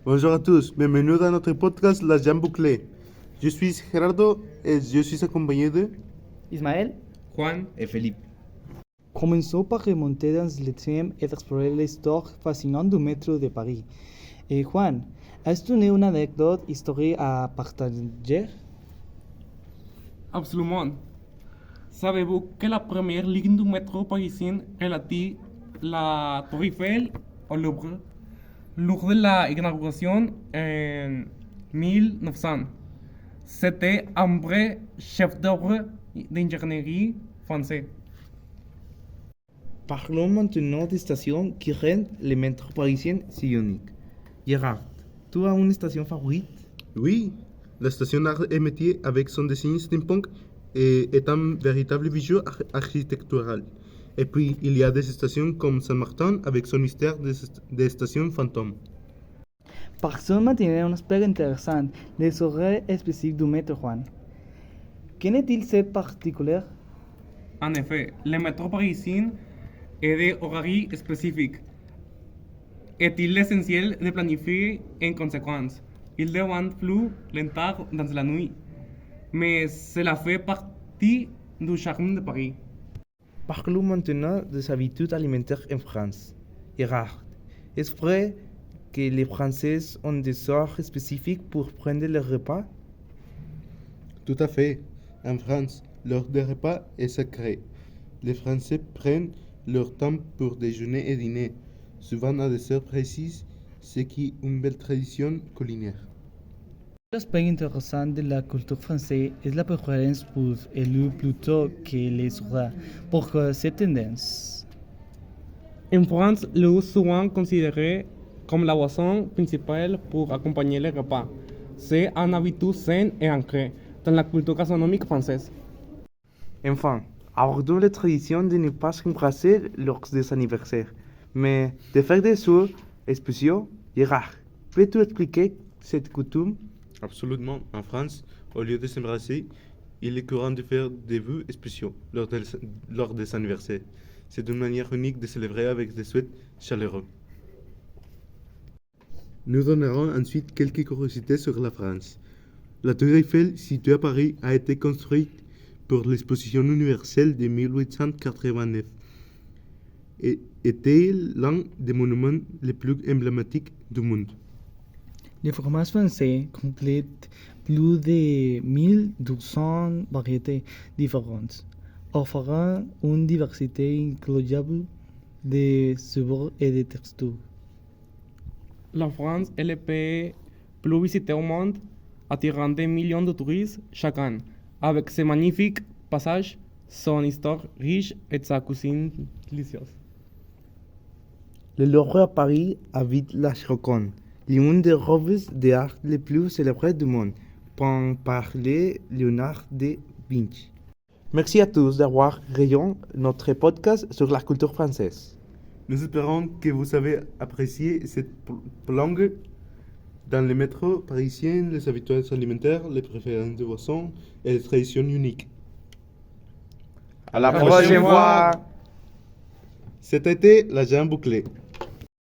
Bonjour à tous, bienvenue dans notre podcast La Jambe Bouclée. Je suis Gerardo et je suis accompagné de... Ismaël Juan et Felipe. commençons par remonter dans le temps et explorer l'histoire fascinante du métro de Paris. Et Juan, as-tu une anecdote historique à partager? Absolument. Savez-vous que la première ligne du métro parisien relative la Tour Eiffel au Louvre lors de la inauguration en 1900? C'était un vrai chef-d'œuvre d'ingénierie français. Parlons maintenant des stations qui rendent le métro parisien si unique. Gérard, tu as une station favorite? Oui, la station Art et Métiers avec son dessin steampunk est un véritable bijou architectural. Et puis, il y a des stations comme Saint-Martin avec son mystère des stations fantômes. Personne mantiene un aspect intéressant des horaires spécifiques du métro, Juan. Qu'en est-il si particulier? En effet, le métro parisien est des horaires spécifiques. Est-il essentiel de planifier en conséquence? Il devient plus lent dans la nuit, mais cela fait partie du charme de Paris. Parlons maintenant des habitudes alimentaires en France. Gérard, est-ce vrai que les Français ont des heures spécifiques pour prendre leur repas? Tout à fait. En France, l'heure de repas est sacrée. Les Français prennent leur temps pour déjeuner et dîner, souvent à des heures précises, ce qui est une belle tradition culinaire. L'aspect intéressant de la culture française est la préférence pour élu plutôt que les horaires. Pourquoi cette tendance? En France, l'eau est souvent considérée comme la boisson principale pour accompagner les repas. C'est une habitude saine et ancrée dans la culture gastronomique française. Enfin, abordons la tradition de ne pas s'embrasser lors des anniversaires, mais de faire des soins spéciaux. Gérard, peux-tu expliquer cette coutume? Absolument. En France, au lieu de s'embrasser, il est courant de faire des vœux spéciaux lors des anniversaires. C'est une manière unique de célébrer avec des souhaits chaleureux. Nous donnerons ensuite quelques curiosités sur la France. La Tour Eiffel, située à Paris, a été construite pour l'exposition universelle de 1889 et était l'un des monuments les plus emblématiques du monde. Le fromage français complète plus de 1200 variétés différentes, offrant une diversité incroyable de saveurs et de textures. La France est le pays plus visité au monde, attirant des millions de touristes chaque année, avec ses magnifiques paysages, son histoire riche et sa cuisine délicieuse. Le Louvre à Paris habite la Joconde, l'une des œuvres d'art les plus célèbres du monde, pour parler Léonard de Vinci. Merci à tous d'avoir rejoint notre podcast sur la culture française. Nous espérons que vous avez apprécié cette langue dans le métro parisien, les habitudes alimentaires, les préférences de boissons et les traditions uniques. À la prochaine prochaine fois! Cet été, la jambe bouclée.